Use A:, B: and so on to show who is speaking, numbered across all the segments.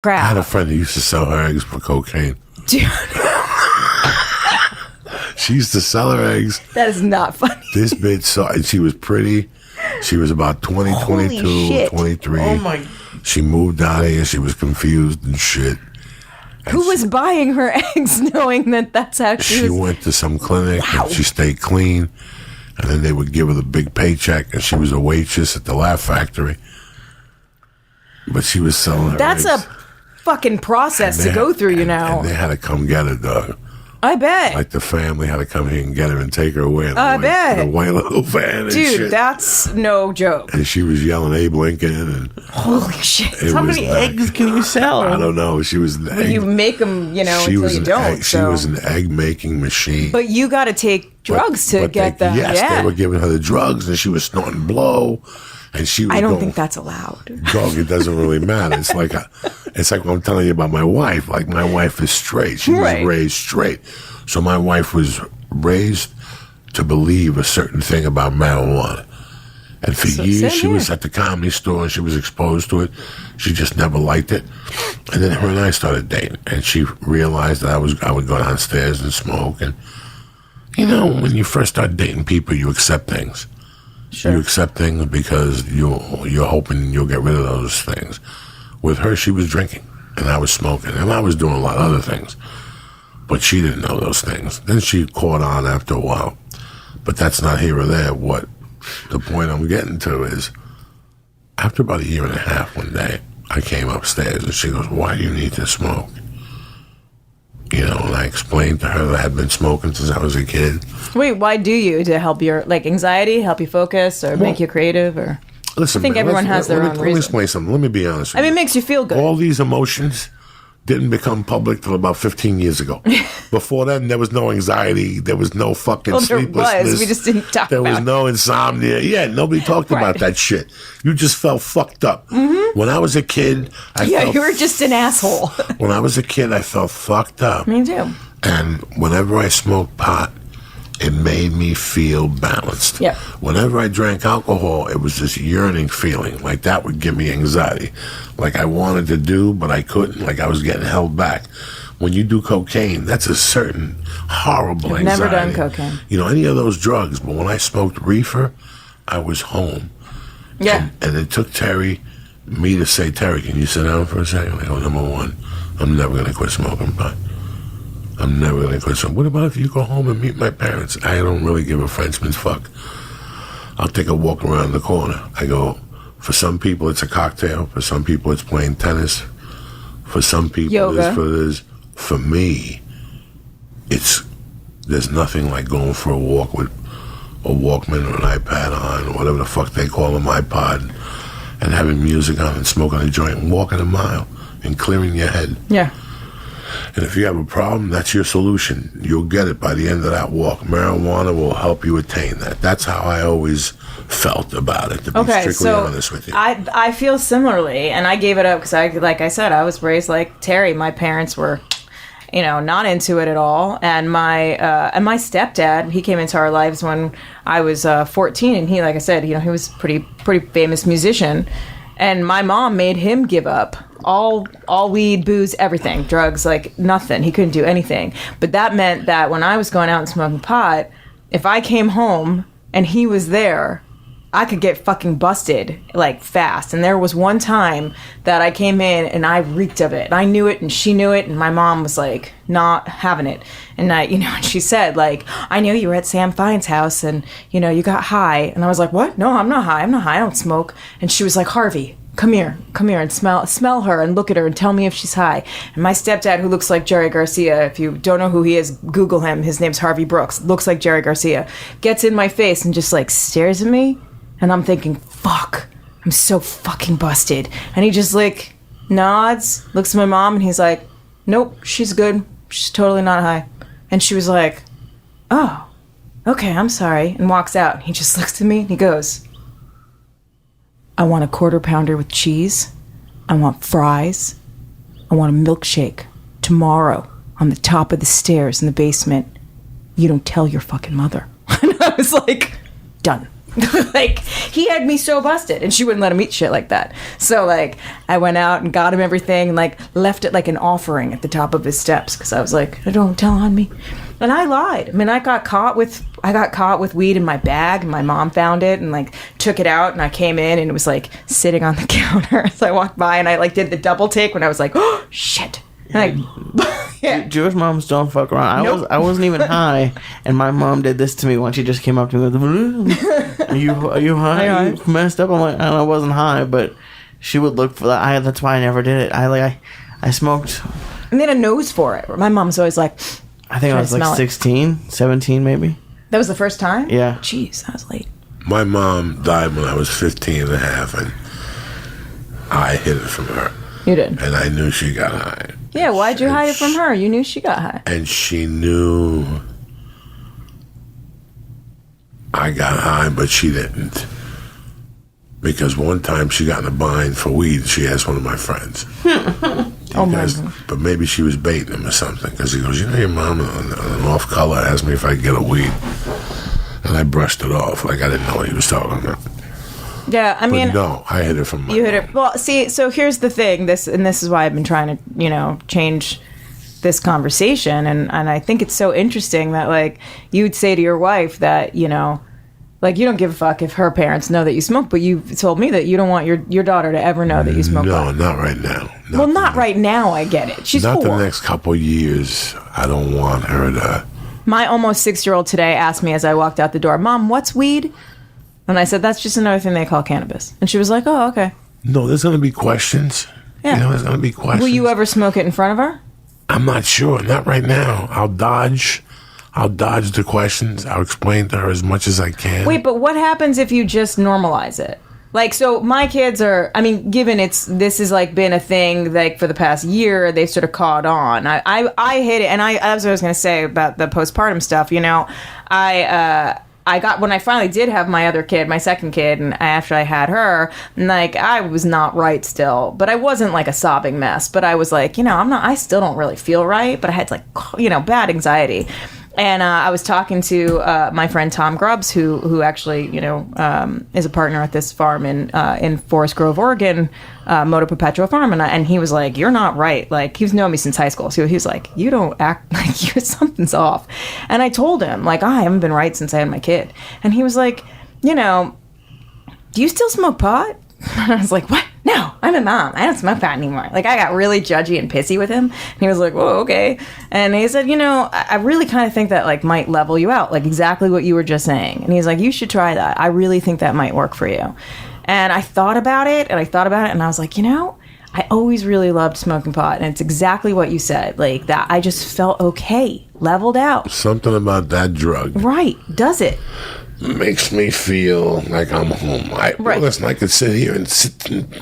A: crap.
B: I had a friend who used to sell her eggs for cocaine.
A: Dude.
B: She used to sell her eggs.
A: That is not funny.
B: This bitch saw, and she was pretty. She was about 20,
A: Holy
B: 22,
A: shit.
B: 23.
C: Oh my.
B: She moved out here. She was confused and shit. And
A: Who was buying her eggs knowing that that's how
B: she
A: was?
B: went to some clinic
A: Wow.
B: and she stayed clean. And then they would give her the big paycheck, and she was a waitress at the Laugh Factory. But she was selling her
A: That's
B: eggs.
A: a fucking process to
B: They
A: go
B: had-
A: through, you
B: and-
A: know.
B: And they had to come get her, dog.
A: I bet.
B: Like the family had to come here and get her and take her away in
A: I bet.
B: a white little van and
A: Dude,
B: shit.
A: that's no joke.
B: And she was yelling Abe Lincoln, and
A: Holy shit.
B: it
C: How
B: was
C: many
B: like-
C: eggs can you sell?
B: I don't know. She was an egg.
A: You make them, you know,
B: she
A: until
B: was
A: you
B: an
A: don't.
B: egg, She
A: so.
B: was an egg making machine.
A: But you got to take drugs to
B: But
A: get them.
B: Yes,
A: yeah.
B: they were giving her the drugs, and she was snorting blow, and she was.
A: I don't
B: going,
A: think that's allowed.
B: Dog, it doesn't really matter. It's like what I'm telling you about my wife. Like my wife is straight. She was
A: Right.
B: raised straight. So my wife was raised to believe a certain thing about marijuana. And for years
A: same
B: she
A: here.
B: was at the comedy store and she was exposed to it. She just never liked it. And then her and I started dating, and she realized that I would go downstairs and smoke. And you know, when you first start dating people, you accept things.
A: Sure.
B: You accept things because you're hoping you'll get rid of those things. With her, she was drinking, and I was smoking, and I was doing a lot of other things. But she didn't know those things. Then she caught on after a while. But that's not here or there. What the point I'm getting to is, after about a year and a half one day, I came upstairs, and she goes, "Why do you need to smoke?" You know, and I explained to her that I had been smoking since I was a kid.
A: Wait, why do you? To help your, like, anxiety, help you focus, or make you creative, or?
B: Listen,
A: I think
B: man,
A: everyone has their own
B: Let me
A: reason.
B: explain something. Let me be honest with
A: I mean,
B: you.
A: it makes you feel good.
B: All these emotions didn't become public till about 15 years ago. Before then, there was no anxiety. There was no fucking
A: Well, there
B: sleeplessness.
A: was. We just didn't talk
B: There was
A: about it.
B: no insomnia. Yeah, nobody talked about
A: Right.
B: that shit. You just felt fucked up. Mm-hmm. When I was a kid,
A: Yeah,
B: felt,
A: you were just an asshole.
B: when I was a kid, I felt fucked up.
A: Me too.
B: And whenever I smoked pot, it made me feel balanced.
A: Yeah.
B: Whenever I drank alcohol, it was this yearning feeling. Like that would give me anxiety. Like I wanted to do, but I couldn't. Like I was getting held back. When you do cocaine, that's a certain horrible
A: I've
B: anxiety.
A: never done cocaine.
B: You know, any of those drugs. But when I smoked reefer, I was home.
A: Yeah.
B: And it took me to say, "Terry, can you sit down for a second?" I go, "Number one, I'm never going to quit smoking pot. I'm never going to quit smoking. What about if you go home and meet my parents? I don't really give a Frenchman's fuck. I'll take a walk around the corner." I go, for some people it's a cocktail. For some people it's playing tennis. For some people
A: Yoga.
B: For me, there's nothing like going for a walk with a Walkman or an iPad on, or whatever the fuck they call them, iPod, and having music on and smoking a joint and walking a mile and clearing your head.
A: Yeah.
B: And if you have a problem, that's your solution. You'll get it by the end of that walk. Marijuana will help you attain that. That's how I always felt about it, to be
A: Okay,
B: strictly
A: so
B: honest with you.
A: I feel similarly, and I gave it up because like I said, I was raised like Terry. My parents were, you know, not into it at all, and my stepdad, he came into our lives when I was 14, and he, like I said, you know, he was pretty famous musician, and my mom made him give up all weed, booze, everything, drugs, like nothing. He couldn't do anything. But that meant that when I was going out and smoking pot, if I came home and he was there, I could get fucking busted like fast. And there was one time that I came in and I reeked of it. And I knew it and she knew it, and my mom was like not having it. And and she said, like, "I knew you were at Sam Fine's house and, you know, you got high." And I was like, "What? No, I'm not high. I don't smoke." And she was like, "Harvey, come here and smell her and look at her and tell me if she's high." And my stepdad, who looks like Jerry Garcia, if you don't know who he is, Google him. His name's Harvey Brooks. Looks like Jerry Garcia. Gets in my face and just like stares at me. And I'm thinking, fuck, I'm so fucking busted. And he just like nods, looks at my mom, and he's like, "Nope, she's good. She's totally not high." And she was like, "Oh, okay, I'm sorry," and walks out. He just looks at me and he goes, "I want a quarter pounder with cheese. I want fries. I want a milkshake tomorrow on the top of the stairs in the basement. You don't tell your fucking mother." And I was like, done. Like, he had me so busted, and she wouldn't let him eat shit like that. So, like, I went out and got him everything and, like, left it like an offering at the top of his steps because I was like, don't tell on me. And I lied. I mean, I got caught with weed in my bag, and my mom found it and, like, took it out, and I came in and it was, like, sitting on the counter. So I walked by and I, like, did the double take when I was like, oh, shit. And
C: yeah. Jewish moms don't fuck around. I wasn't even high, and my mom did this to me when she just came up to me with, are you high? You messed up? I'm like, I wasn't high, but she would look for that. That's why I never did it. I smoked.
A: I made a nose for it. My mom's always like,
C: I think I was like 16, 17 maybe.
A: That was the first time?
C: Yeah.
A: Jeez, that was late.
B: My mom died when I was 15 and a half, and I hid it from her.
A: You did?
B: And I knew she got high.
A: Yeah, why'd you hide it from her? You knew she got high.
B: And she knew I got high, but she didn't. Because one time she got in a bind for weed, she asked one of my friends.
A: Oh, my God.
B: But maybe she was baiting him or something. Because he goes, your mom on an off color asked me if I could get a weed. And I brushed it off like I didn't know what he was talking about.
A: Yeah, I mean...
B: But no, I hid it from my
A: You hid
B: mom.
A: it... Well, see, so here's the thing. This is why I've been trying to, change this conversation. And I think it's so interesting that, like, you'd say to your wife that, like, you don't give a fuck if her parents know that you smoke, but you told me that you don't want your daughter to ever know that you smoke.
B: No, not right now.
A: Not right now, I get it. She's
B: not
A: 4.
B: the next couple years. I don't want her to...
A: My almost 6-year-old today asked me as I walked out the door, Mom, what's weed? And I said, that's just another thing they call cannabis. And she was like, oh, okay.
B: No, there's going to be questions.
A: Yeah.
B: There's going to be questions.
A: Will you ever smoke it in front of her?
B: I'm not sure. Not right now. I'll dodge the questions. I'll explain to her as much as I can.
A: Wait, but what happens if you just normalize it? Like, so my kids are, I mean, given this has like been a thing like for the past year, they've sort of caught on. I hit it, and that's what I was going to say about the postpartum stuff. I got, when I finally did have my other kid, my second kid, and after I had her, like, I was not right still, but I wasn't like a sobbing mess, but I was like, I still don't really feel right, but I had like, bad anxiety. And I was talking to my friend Tom Grubbs, who actually, is a partner at this farm in Forest Grove, Oregon, Moto Perpetual Farm, and he was like, "You're not right." Like, he's known me since high school, so he was like, "You don't act like something's off." And I told him, like, I haven't been right since I had my kid, and he was like, "Do you still smoke pot?" And I was like, what? No, I'm a mom. I don't smoke pot anymore. Like, I got really judgy and pissy with him. And he was like, whoa, okay. And he said, I really kind of think that, like, might level you out. Like, exactly what you were just saying. And he's like, you should try that. I really think that might work for you. And I thought about it, and I was like, I always really loved smoking pot. And it's exactly what you said. Like, that I just felt okay, leveled out.
B: Something about that drug.
A: Right. Does it?
B: Makes me feel like I'm home.
A: Right.
B: Listen, I could sit here and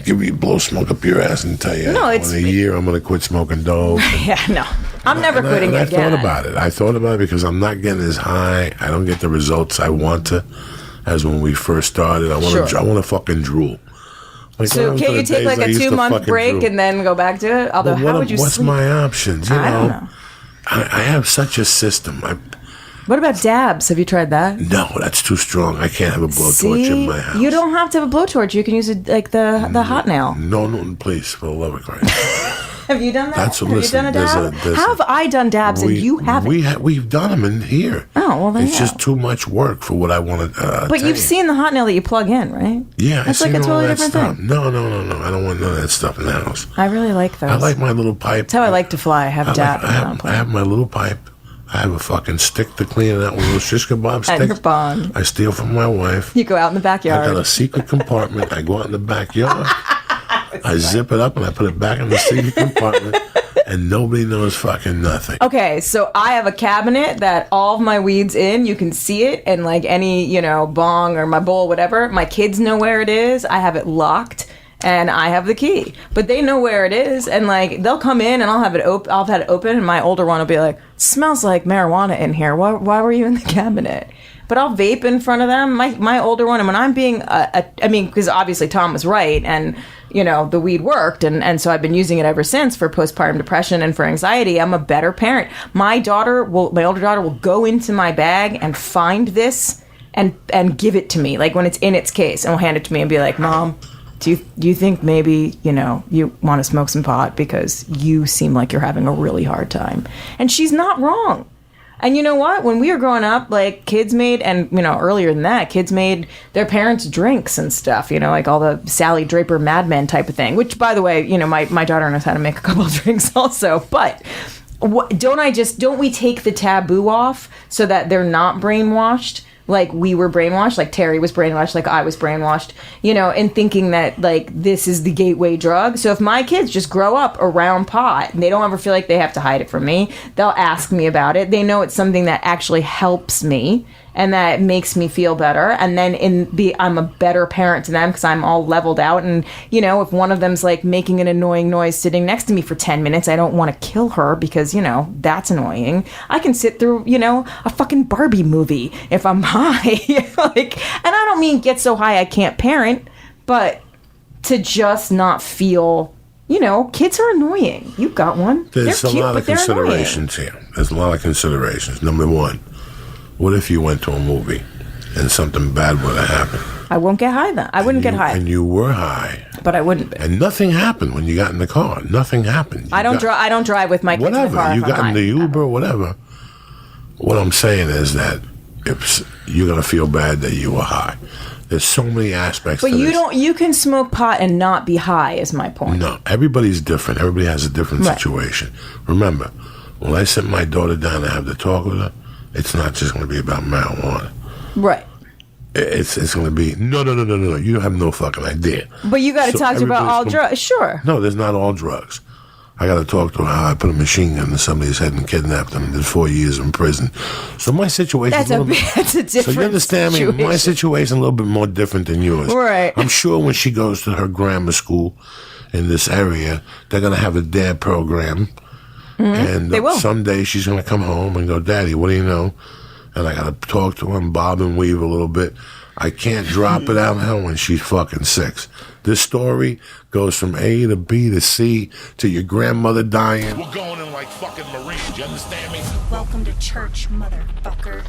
B: give you blow smoke up your ass and tell you, in a year I'm going to quit smoking dope.
A: Yeah, no. I'm never quitting again.
B: I thought about it because I'm not getting as high. I don't get the results I want to as when we first started. I want to fucking drool. Like,
A: so can you take like a 2-month break and then go back to it? Although, how would you
B: what's
A: sleep?
B: my options?
A: I don't know.
B: I have such a system.
A: What about dabs? Have you tried that?
B: No, that's too strong. I can't have a blowtorch in my house.
A: You don't have to have a blowtorch. You can use it like the hot nail.
B: No, please, for the love of Christ.
A: Have you done that?
B: Have you
A: done a dab? How have I done dabs and you haven't?
B: We've done them in here.
A: Oh, well then
B: it's just too much work for what I want to
A: But you've seen the hot nail that you plug in, right?
B: Yeah,
A: that's like a totally different thing.
B: No. I don't want none of that stuff in the house.
A: I really like those.
B: I like my little pipe.
A: That's how I like to fly. I have dab.
B: I have my little pipe. I have a fucking stick to clean it out with a little shish kebab stick.
A: And your bond.
B: I steal from my wife.
A: You go out in the backyard.
B: I got a secret compartment. I go out in the backyard. I zip it up and I put it back in the secret compartment. And nobody knows fucking nothing.
A: Okay, so I have a cabinet that all of my weed's in. You can see it, and like any, bong or my bowl, whatever. My kids know where it is. I have it locked, and I have the key. But they know where it is, and like they'll come in, and I'll have it open. I'll have it open, and my older one will be like, "Smells like marijuana in here. Why were you in the cabinet?" But I'll vape in front of them. My older one, and when I'm being, because obviously Tom was right, and the weed worked, and so I've been using it ever since for postpartum depression and for anxiety. I'm a better parent. My older daughter will go into my bag and find this and give it to me, like when it's in its case, and will hand it to me and be like, Mom, do you think maybe, you want to smoke some pot because you seem like you're having a really hard time? And she's not wrong. And you know what? When we were growing up, like, kids made, and, earlier than that, kids made their parents drinks and stuff, like all the Sally Draper Mad Men type of thing, which, by the way, my daughter knows how to make a couple of drinks also. But don't we take the taboo off so that they're not brainwashed? Like we were brainwashed, like Terry was brainwashed, like I was brainwashed, in thinking that, like, this is the gateway drug. So if my kids just grow up around pot and they don't ever feel like they have to hide it from me, they'll ask me about it. They know it's something that actually helps me and that makes me feel better. And then I'm a better parent to them because I'm all leveled out. And, if one of them's like making an annoying noise sitting next to me for 10 minutes, I don't want to kill her because, that's annoying. I can sit through, a fucking Barbie movie if I'm high. And I don't mean get so high I can't parent, but to just not feel, kids are annoying. You've got one.
B: There's
A: they're
B: a
A: cute,
B: lot of considerations here. There's a lot of considerations. Number one, what if you went to a movie and something bad would have happened?
A: I won't get high then. I wouldn't get high.
B: And you were high.
A: But I wouldn't be.
B: And nothing happened when you got in the car. Nothing happened.
A: I don't drive with my kids in the car.
B: Whatever. You got in the Uber, whatever. What I'm saying is that if you're going to feel bad that you were high. There's so many aspects to this.
A: You can smoke pot and not be high is my point.
B: No, everybody's different. Everybody has a different situation. Remember, when I sit my daughter down and have the talk with her, it's not just going to be about marijuana.
A: Right.
B: It's going to be, no. You have no fucking idea.
A: But you got to talk to her about all drugs. Sure.
B: No, there's not all drugs. I got to talk to her how I put a machine gun to somebody's head and kidnapped them and did 4 years in prison. So my situation
A: that's a different
B: So you understand
A: situation.
B: me? My situation a little bit more different than yours.
A: Right.
B: I'm sure when she goes to her grammar school in this area, they're going to have a dad program. And
A: They will.
B: Someday she's going to come home and go, Daddy, what do you know? And I got to talk to her and bob and weave a little bit. I can't drop it out of her when she's fucking 6. This story goes from A to B to C to your grandmother dying.
D: We're going in like fucking Marines, you understand me?
E: Welcome to church, motherfucker.